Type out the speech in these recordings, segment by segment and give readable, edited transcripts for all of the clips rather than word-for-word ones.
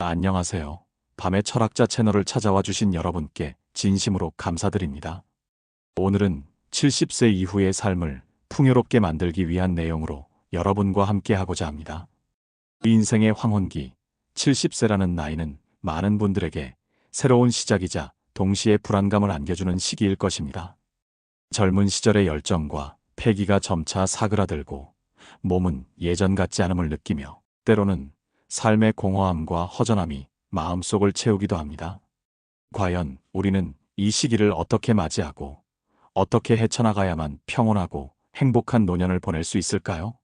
안녕하세요. 밤의 철학자 채널을 찾아와 주신 여러분께 진심으로 감사드립니다. 오늘은 70세 이후의 삶을 풍요롭게 만들기 위한 내용으로 여러분과 함께 하고자 합니다. 인생의 황혼기, 70세라는 나이는 많은 분들에게 새로운 시작이자 동시에 불안감을 안겨주는 시기일 것입니다. 젊은 시절의 열정과 패기가 점차 사그라들고 몸은 예전 같지 않음을 느끼며 때로는 삶의 공허함과 허전함이 마음속을 채우기도 합니다. 과연 우리는 이 시기를 어떻게 맞이하고 어떻게 헤쳐나가야만 평온하고 행복한 노년을 보낼 수 있을까요?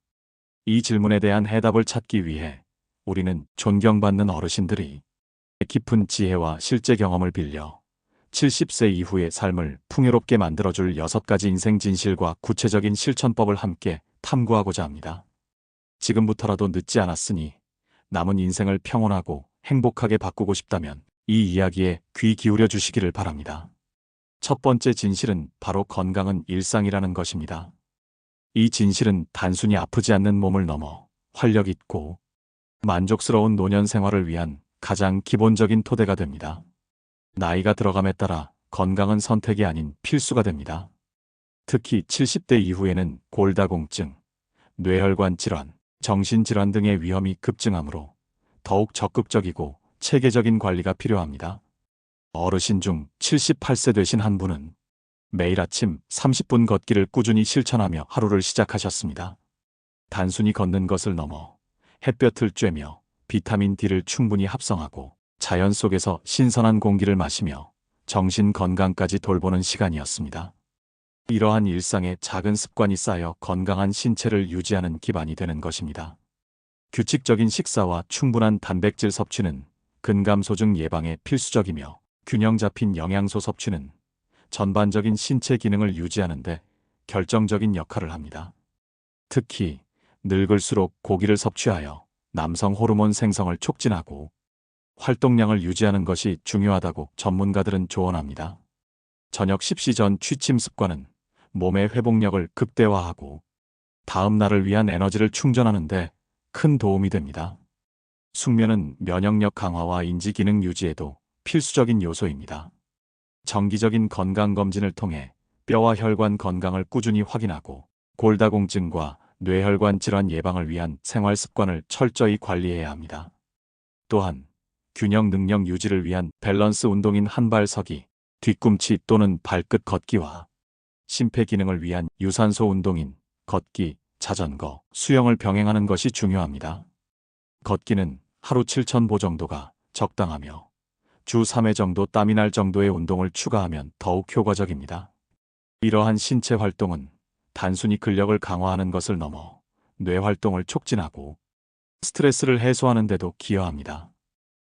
이 질문에 대한 해답을 찾기 위해 우리는 존경받는 어르신들이 깊은 지혜와 실제 경험을 빌려 70세 이후의 삶을 풍요롭게 만들어줄 6가지 인생 진실과 구체적인 실천법을 함께 탐구하고자 합니다. 지금부터라도 늦지 않았으니 남은 인생을 평온하고 행복하게 바꾸고 싶다면 이 이야기에 귀 기울여 주시기를 바랍니다. 첫 번째 진실은 바로 건강은 일상이라는 것입니다. 이 진실은 단순히 아프지 않는 몸을 넘어 활력 있고 만족스러운 노년 생활을 위한 가장 기본적인 토대가 됩니다. 나이가 들어감에 따라 건강은 선택이 아닌 필수가 됩니다. 특히 70대 이후에는 골다공증, 뇌혈관 질환, 정신질환 등의 위험이 급증하므로 더욱 적극적이고 체계적인 관리가 필요합니다. 어르신 중 78세 되신 한 분은 매일 아침 30분 걷기를 꾸준히 실천하며 하루를 시작하셨습니다. 단순히 걷는 것을 넘어 햇볕을 쬐며 비타민 D를 충분히 합성하고 자연 속에서 신선한 공기를 마시며 정신 건강까지 돌보는 시간이었습니다. 이러한 일상에 작은 습관이 쌓여 건강한 신체를 유지하는 기반이 되는 것입니다. 규칙적인 식사와 충분한 단백질 섭취는 근감소증 예방에 필수적이며 균형 잡힌 영양소 섭취는 전반적인 신체 기능을 유지하는 데 결정적인 역할을 합니다. 특히 늙을수록 고기를 섭취하여 남성 호르몬 생성을 촉진하고 활동량을 유지하는 것이 중요하다고 전문가들은 조언합니다. 저녁 10시 전 취침 습관은 몸의 회복력을 극대화하고 다음 날을 위한 에너지를 충전하는 데 큰 도움이 됩니다. 숙면은 면역력 강화와 인지 기능 유지에도 필수적인 요소입니다. 정기적인 건강검진을 통해 뼈와 혈관 건강을 꾸준히 확인하고 골다공증과 뇌혈관 질환 예방을 위한 생활 습관을 철저히 관리해야 합니다. 또한 균형 능력 유지를 위한 밸런스 운동인 한발서기, 뒤꿈치 또는 발끝 걷기와 심폐 기능을 위한 유산소 운동인 걷기, 자전거, 수영을 병행하는 것이 중요합니다. 걷기는 하루 7,000보 정도가 적당하며 주 3회 정도 땀이 날 정도의 운동을 추가하면 더욱 효과적입니다. 이러한 신체 활동은 단순히 근력을 강화하는 것을 넘어 뇌 활동을 촉진하고 스트레스를 해소하는 데도 기여합니다.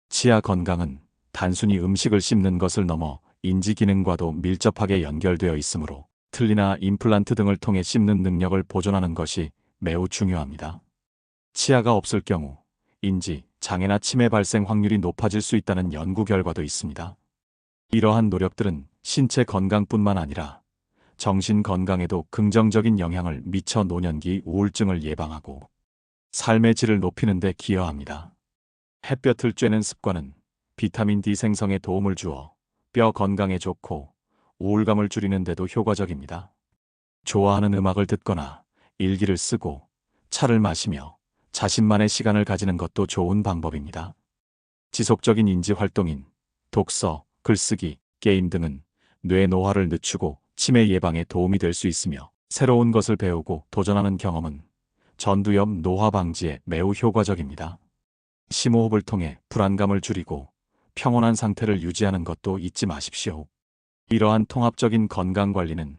치아 건강은 단순히 음식을 씹는 것을 넘어 인지 기능과도 밀접하게 연결되어 있으므로 틀니나 임플란트 등을 통해 씹는 능력을 보존하는 것이 매우 중요합니다. 치아가 없을 경우 인지, 장애나 치매 발생 확률이 높아질 수 있다는 연구 결과도 있습니다. 이러한 노력들은 신체 건강뿐만 아니라 정신 건강에도 긍정적인 영향을 미쳐 노년기 우울증을 예방하고 삶의 질을 높이는 데 기여합니다. 햇볕을 쬐는 습관은 비타민 D 생성에 도움을 주어 뼈 건강에 좋고 우울감을 줄이는 데도 효과적입니다. 좋아하는 음악을 듣거나 일기를 쓰고 차를 마시며 자신만의 시간을 가지는 것도 좋은 방법입니다. 지속적인 인지 활동인 독서, 글쓰기, 게임 등은 뇌 노화를 늦추고 치매 예방에 도움이 될 수 있으며 새로운 것을 배우고 도전하는 경험은 전두엽 노화 방지에 매우 효과적입니다. 심호흡을 통해 불안감을 줄이고 평온한 상태를 유지하는 것도 잊지 마십시오. 이러한 통합적인 건강관리는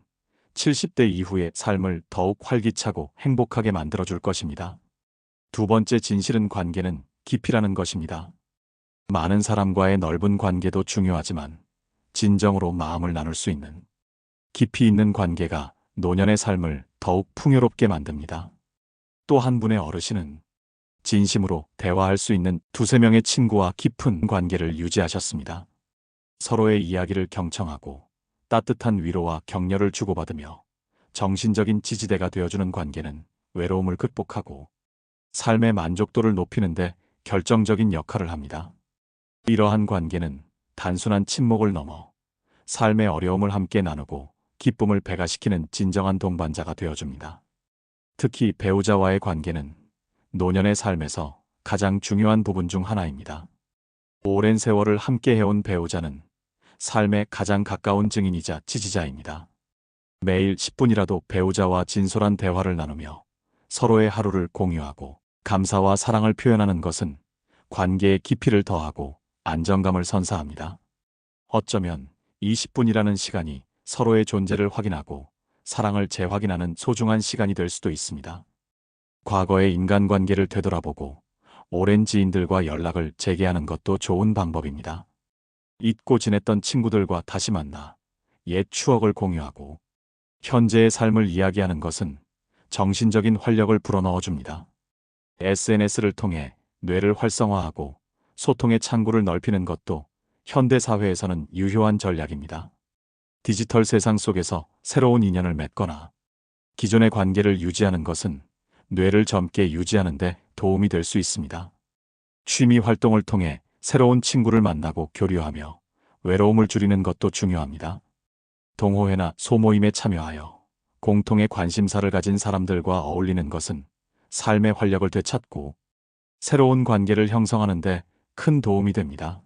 70대 이후의 삶을 더욱 활기차고 행복하게 만들어줄 것입니다. 두 번째 진실은 관계는 깊이라는 것입니다. 많은 사람과의 넓은 관계도 중요하지만 진정으로 마음을 나눌 수 있는 깊이 있는 관계가 노년의 삶을 더욱 풍요롭게 만듭니다. 또 한 분의 어르신은 진심으로 대화할 수 있는 2~3명의 친구와 깊은 관계를 유지하셨습니다. 서로의 이야기를 경청하고 따뜻한 위로와 격려를 주고받으며 정신적인 지지대가 되어주는 관계는 외로움을 극복하고 삶의 만족도를 높이는 데 결정적인 역할을 합니다. 이러한 관계는 단순한 친목을 넘어 삶의 어려움을 함께 나누고 기쁨을 배가시키는 진정한 동반자가 되어줍니다. 특히 배우자와의 관계는 노년의 삶에서 가장 중요한 부분 중 하나입니다. 오랜 세월을 함께 해온 배우자는 삶의 가장 가까운 증인이자 지지자입니다. 매일 10분이라도 배우자와 진솔한 대화를 나누며 서로의 하루를 공유하고 감사와 사랑을 표현하는 것은 관계의 깊이를 더하고 안정감을 선사합니다. 어쩌면 20분이라는 시간이 서로의 존재를 확인하고 사랑을 재확인하는 소중한 시간이 될 수도 있습니다. 과거의 인간관계를 되돌아보고 오랜 지인들과 연락을 재개하는 것도 좋은 방법입니다. 잊고 지냈던 친구들과 다시 만나 옛 추억을 공유하고 현재의 삶을 이야기하는 것은 정신적인 활력을 불어넣어줍니다. SNS를 통해 뇌를 활성화하고 소통의 창구를 넓히는 것도 현대 사회에서는 유효한 전략입니다. 디지털 세상 속에서 새로운 인연을 맺거나 기존의 관계를 유지하는 것은 뇌를 젊게 유지하는 데 도움이 될 수 있습니다. 취미 활동을 통해 새로운 친구를 만나고 교류하며 외로움을 줄이는 것도 중요합니다. 동호회나 소모임에 참여하여 공통의 관심사를 가진 사람들과 어울리는 것은 삶의 활력을 되찾고 새로운 관계를 형성하는 데 큰 도움이 됩니다.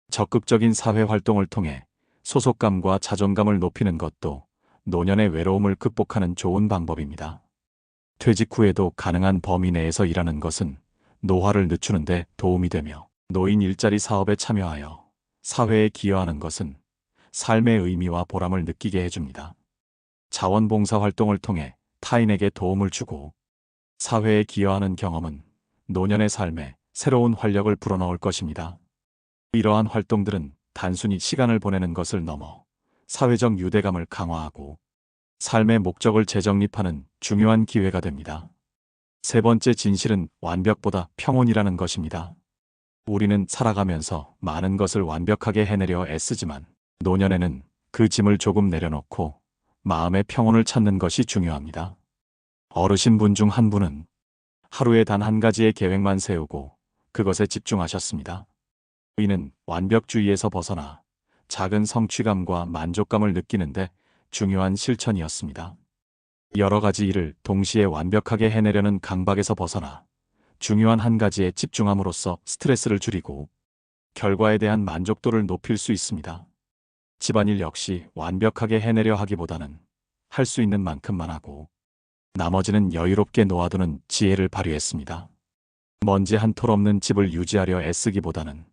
적극적인 사회 활동을 통해 소속감과 자존감을 높이는 것도 노년의 외로움을 극복하는 좋은 방법입니다. 퇴직 후에도 가능한 범위 내에서 일하는 것은 노화를 늦추는 데 도움이 되며 노인 일자리 사업에 참여하여 사회에 기여하는 것은 삶의 의미와 보람을 느끼게 해줍니다. 자원봉사 활동을 통해 타인에게 도움을 주고 사회에 기여하는 경험은 노년의 삶에 새로운 활력을 불어넣을 것입니다. 이러한 활동들은 단순히 시간을 보내는 것을 넘어 사회적 유대감을 강화하고 삶의 목적을 재정립하는 중요한 기회가 됩니다. 세 번째 진실은 완벽보다 평온이라는 것입니다. 우리는 살아가면서 많은 것을 완벽하게 해내려 애쓰지만 노년에는 그 짐을 조금 내려놓고 마음의 평온을 찾는 것이 중요합니다. 어르신분 중 한 분은 하루에 단 한 가지의 계획만 세우고 그것에 집중하셨습니다. 이는 완벽주의에서 벗어나 작은 성취감과 만족감을 느끼는데 중요한 실천이었습니다. 여러 가지 일을 동시에 완벽하게 해내려는 강박에서 벗어나 중요한 한 가지에 집중함으로써 스트레스를 줄이고 결과에 대한 만족도를 높일 수 있습니다. 집안일 역시 완벽하게 해내려 하기보다는 할 수 있는 만큼만 하고 나머지는 여유롭게 놓아두는 지혜를 발휘했습니다. 먼지 한 톨 없는 집을 유지하려 애쓰기보다는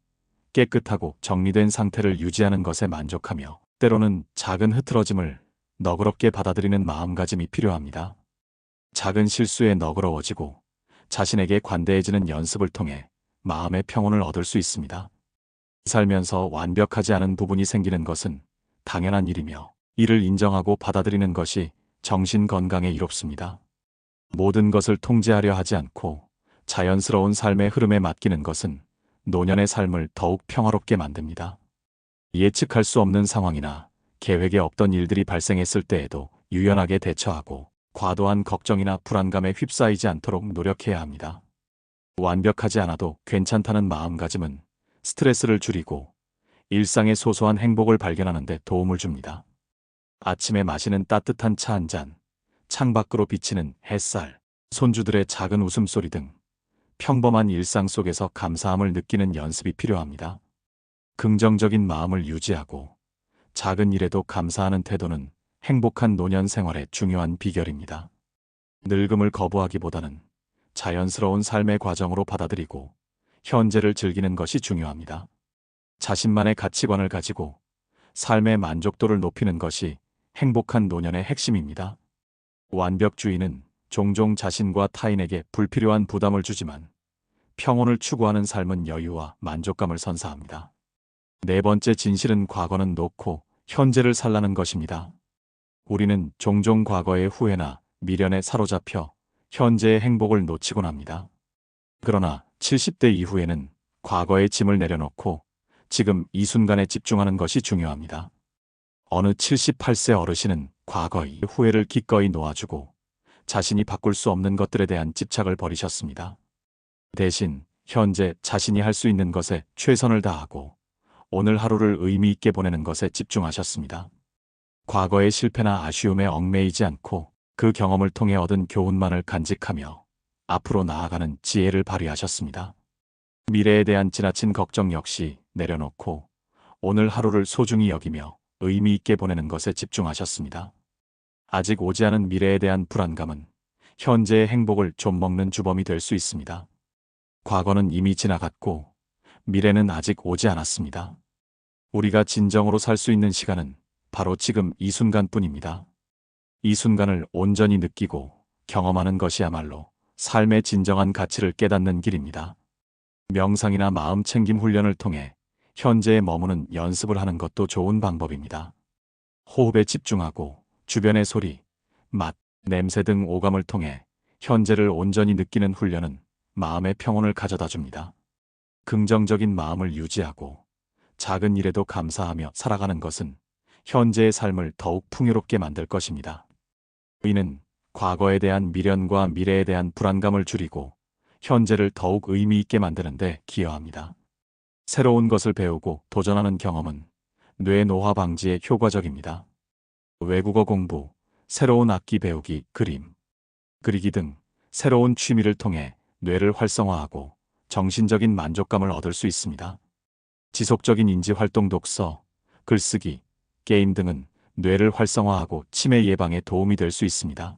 깨끗하고 정리된 상태를 유지하는 것에 만족하며 때로는 작은 흐트러짐을 너그럽게 받아들이는 마음가짐이 필요합니다. 작은 실수에 너그러워지고 자신에게 관대해지는 연습을 통해 마음의 평온을 얻을 수 있습니다. 살면서 완벽하지 않은 부분이 생기는 것은 당연한 일이며 이를 인정하고 받아들이는 것이 정신 건강에 이롭습니다. 모든 것을 통제하려 하지 않고 자연스러운 삶의 흐름에 맡기는 것은 노년의 삶을 더욱 평화롭게 만듭니다. 예측할 수 없는 상황이나 계획에 없던 일들이 발생했을 때에도 유연하게 대처하고 과도한 걱정이나 불안감에 휩싸이지 않도록 노력해야 합니다. 완벽하지 않아도 괜찮다는 마음가짐은 스트레스를 줄이고 일상의 소소한 행복을 발견하는 데 도움을 줍니다. 아침에 마시는 따뜻한 차 한 잔, 창밖으로 비치는 햇살, 손주들의 작은 웃음소리 등 평범한 일상 속에서 감사함을 느끼는 연습이 필요합니다. 긍정적인 마음을 유지하고 작은 일에도 감사하는 태도는 행복한 노년 생활의 중요한 비결입니다. 늙음을 거부하기보다는 자연스러운 삶의 과정으로 받아들이고 현재를 즐기는 것이 중요합니다. 자신만의 가치관을 가지고 삶의 만족도를 높이는 것이 행복한 노년의 핵심입니다. 완벽주의는 종종 자신과 타인에게 불필요한 부담을 주지만 평온을 추구하는 삶은 여유와 만족감을 선사합니다. 네 번째 진실은 과거는 놓고 현재를 살라는 것입니다. 우리는 종종 과거의 후회나 미련에 사로잡혀 현재의 행복을 놓치곤 합니다. 그러나 70대 이후에는 과거의 짐을 내려놓고 지금 이 순간에 집중하는 것이 중요합니다. 어느 78세 어르신은 과거의 후회를 기꺼이 놓아주고 자신이 바꿀 수 없는 것들에 대한 집착을 버리셨습니다. 대신 현재 자신이 할 수 있는 것에 최선을 다하고 오늘 하루를 의미 있게 보내는 것에 집중하셨습니다. 과거의 실패나 아쉬움에 얽매이지 않고 그 경험을 통해 얻은 교훈만을 간직하며 앞으로 나아가는 지혜를 발휘하셨습니다. 미래에 대한 지나친 걱정 역시 내려놓고 오늘 하루를 소중히 여기며 의미 있게 보내는 것에 집중하셨습니다. 아직 오지 않은 미래에 대한 불안감은 현재의 행복을 좀먹는 주범이 될 수 있습니다. 과거는 이미 지나갔고 미래는 아직 오지 않았습니다. 우리가 진정으로 살 수 있는 시간은 바로 지금 이 순간뿐입니다. 이 순간을 온전히 느끼고 경험하는 것이야말로 삶의 진정한 가치를 깨닫는 길입니다. 명상이나 마음 챙김 훈련을 통해 현재에 머무는 연습을 하는 것도 좋은 방법입니다. 호흡에 집중하고 주변의 소리, 맛, 냄새 등 오감을 통해 현재를 온전히 느끼는 훈련은 마음의 평온을 가져다 줍니다. 긍정적인 마음을 유지하고 작은 일에도 감사하며 살아가는 것은 현재의 삶을 더욱 풍요롭게 만들 것입니다. 이는 과거에 대한 미련과 미래에 대한 불안감을 줄이고 현재를 더욱 의미 있게 만드는 데 기여합니다. 새로운 것을 배우고 도전하는 경험은 뇌 노화 방지에 효과적입니다. 외국어 공부, 새로운 악기 배우기, 그림, 그리기 등 새로운 취미를 통해 뇌를 활성화하고 정신적인 만족감을 얻을 수 있습니다. 지속적인 인지 활동, 독서, 글쓰기, 게임 등은 뇌를 활성화하고 치매 예방에 도움이 될 수 있습니다.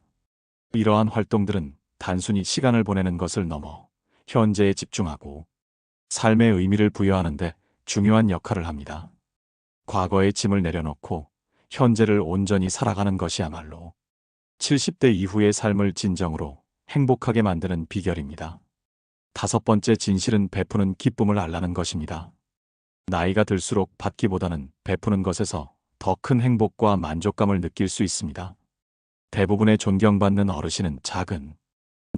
이러한 활동들은 단순히 시간을 보내는 것을 넘어 현재에 집중하고 삶의 의미를 부여하는 데 중요한 역할을 합니다. 과거의 짐을 내려놓고 현재를 온전히 살아가는 것이야말로 70대 이후의 삶을 진정으로 행복하게 만드는 비결입니다. 다섯 번째 진실은 베푸는 기쁨을 알라는 것입니다. 나이가 들수록 받기보다는 베푸는 것에서 더 큰 행복과 만족감을 느낄 수 있습니다. 대부분의 존경받는 어르신은 작은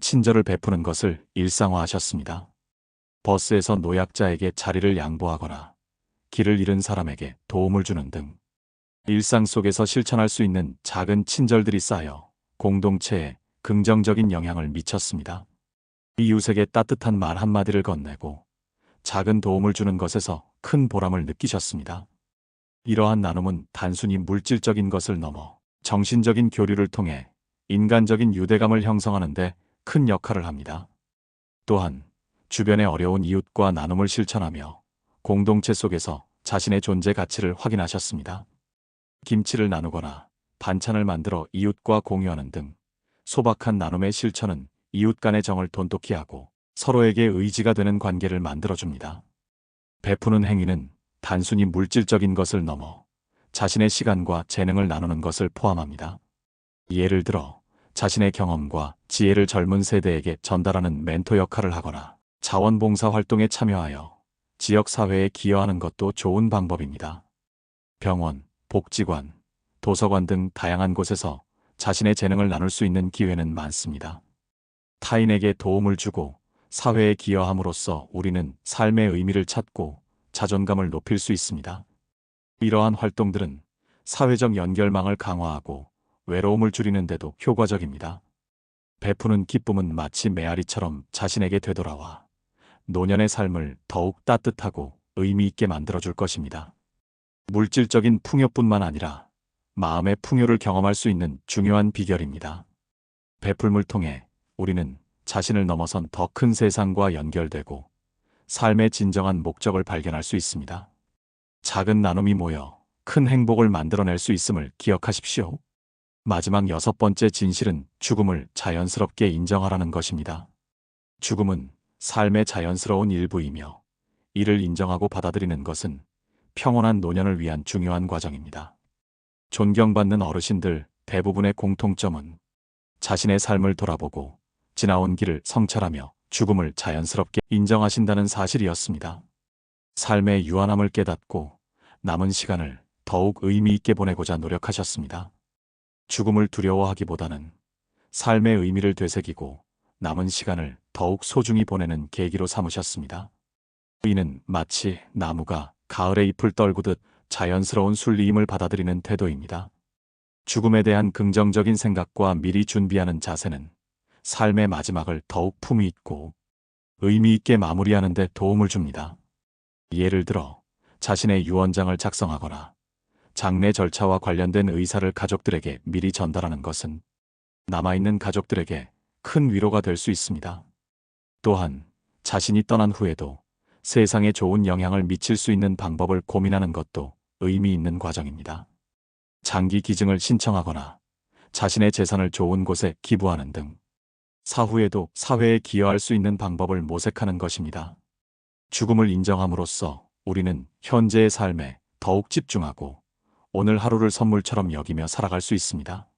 친절을 베푸는 것을 일상화하셨습니다. 버스에서 노약자에게 자리를 양보하거나 길을 잃은 사람에게 도움을 주는 등 일상 속에서 실천할 수 있는 작은 친절들이 쌓여 공동체에 긍정적인 영향을 미쳤습니다. 이웃에게 따뜻한 말 한마디를 건네고 작은 도움을 주는 것에서 큰 보람을 느끼셨습니다. 이러한 나눔은 단순히 물질적인 것을 넘어 정신적인 교류를 통해 인간적인 유대감을 형성하는 데 큰 역할을 합니다. 또한 주변의 어려운 이웃과 나눔을 실천하며 공동체 속에서 자신의 존재 가치를 확인하셨습니다. 김치를 나누거나 반찬을 만들어 이웃과 공유하는 등 소박한 나눔의 실천은 이웃 간의 정을 돈독히 하고 서로에게 의지가 되는 관계를 만들어줍니다. 베푸는 행위는 단순히 물질적인 것을 넘어 자신의 시간과 재능을 나누는 것을 포함합니다. 예를 들어 자신의 경험과 지혜를 젊은 세대에게 전달하는 멘토 역할을 하거나 자원봉사 활동에 참여하여 지역사회에 기여하는 것도 좋은 방법입니다. 병원, 복지관, 도서관 등 다양한 곳에서 자신의 재능을 나눌 수 있는 기회는 많습니다. 타인에게 도움을 주고 사회에 기여함으로써 우리는 삶의 의미를 찾고 자존감을 높일 수 있습니다. 이러한 활동들은 사회적 연결망을 강화하고 외로움을 줄이는 데도 효과적입니다. 베푸는 기쁨은 마치 메아리처럼 자신에게 되돌아와 노년의 삶을 더욱 따뜻하고 의미 있게 만들어줄 것입니다. 물질적인 풍요뿐만 아니라 마음의 풍요를 경험할 수 있는 중요한 비결입니다. 베풀물 통해 우리는 자신을 넘어선 더 큰 세상과 연결되고 삶의 진정한 목적을 발견할 수 있습니다. 작은 나눔이 모여 큰 행복을 만들어낼 수 있음을 기억하십시오. 마지막 여섯 번째 진실은 죽음을 자연스럽게 인정하라는 것입니다. 죽음은 삶의 자연스러운 일부이며 이를 인정하고 받아들이는 것은 평온한 노년을 위한 중요한 과정입니다. 존경받는 어르신들 대부분의 공통점은 자신의 삶을 돌아보고 지나온 길을 성찰하며 죽음을 자연스럽게 인정하신다는 사실이었습니다. 삶의 유한함을 깨닫고 남은 시간을 더욱 의미 있게 보내고자 노력하셨습니다. 죽음을 두려워하기보다는 삶의 의미를 되새기고 남은 시간을 더욱 소중히 보내는 계기로 삼으셨습니다. 이는 마치 나무가 가을의 잎을 떨구듯 자연스러운 순리임을 받아들이는 태도입니다. 죽음에 대한 긍정적인 생각과 미리 준비하는 자세는 삶의 마지막을 더욱 품위 있고 의미 있게 마무리하는 데 도움을 줍니다. 예를 들어 자신의 유언장을 작성하거나 장례 절차와 관련된 의사를 가족들에게 미리 전달하는 것은 남아있는 가족들에게 큰 위로가 될 수 있습니다. 또한 자신이 떠난 후에도 세상에 좋은 영향을 미칠 수 있는 방법을 고민하는 것도 의미 있는 과정입니다. 장기 기증을 신청하거나 자신의 재산을 좋은 곳에 기부하는 등 사후에도 사회에 기여할 수 있는 방법을 모색하는 것입니다. 죽음을 인정함으로써 우리는 현재의 삶에 더욱 집중하고 오늘 하루를 선물처럼 여기며 살아갈 수 있습니다.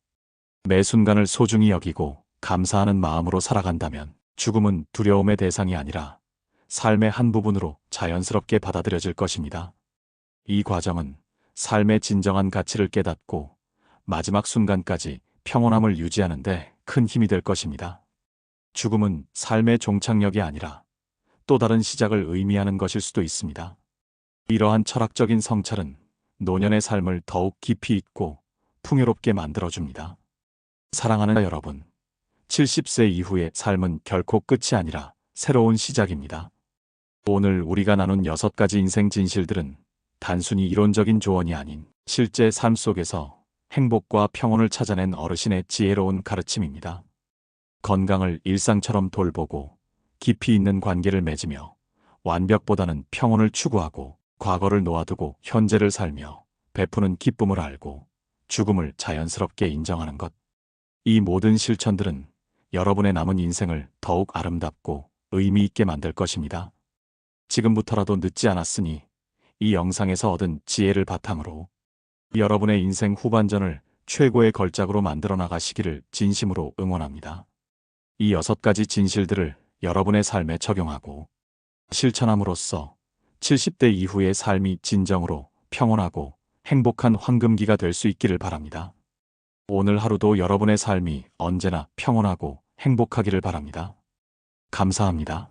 매 순간을 소중히 여기고 감사하는 마음으로 살아간다면 죽음은 두려움의 대상이 아니라 삶의 한 부분으로 자연스럽게 받아들여질 것입니다. 이 과정은 삶의 진정한 가치를 깨닫고 마지막 순간까지 평온함을 유지하는 데 큰 힘이 될 것입니다. 죽음은 삶의 종착역이 아니라 또 다른 시작을 의미하는 것일 수도 있습니다. 이러한 철학적인 성찰은 노년의 삶을 더욱 깊이 있고 풍요롭게 만들어줍니다. 사랑하는 여러분, 70세 이후의 삶은 결코 끝이 아니라 새로운 시작입니다. 오늘 우리가 나눈 6가지 인생 진실들은 단순히 이론적인 조언이 아닌 실제 삶 속에서 행복과 평온을 찾아낸 어르신의 지혜로운 가르침입니다. 건강을 일상처럼 돌보고 깊이 있는 관계를 맺으며 완벽보다는 평온을 추구하고 과거를 놓아두고 현재를 살며 베푸는 기쁨을 알고 죽음을 자연스럽게 인정하는 것. 이 모든 실천들은 여러분의 남은 인생을 더욱 아름답고 의미 있게 만들 것입니다. 지금부터라도 늦지 않았으니 이 영상에서 얻은 지혜를 바탕으로 여러분의 인생 후반전을 최고의 걸작으로 만들어 나가시기를 진심으로 응원합니다. 이 6가지 진실들을 여러분의 삶에 적용하고 실천함으로써 70대 이후의 삶이 진정으로 평온하고 행복한 황금기가 될 수 있기를 바랍니다. 오늘 하루도 여러분의 삶이 언제나 평온하고 행복하기를 바랍니다. 감사합니다.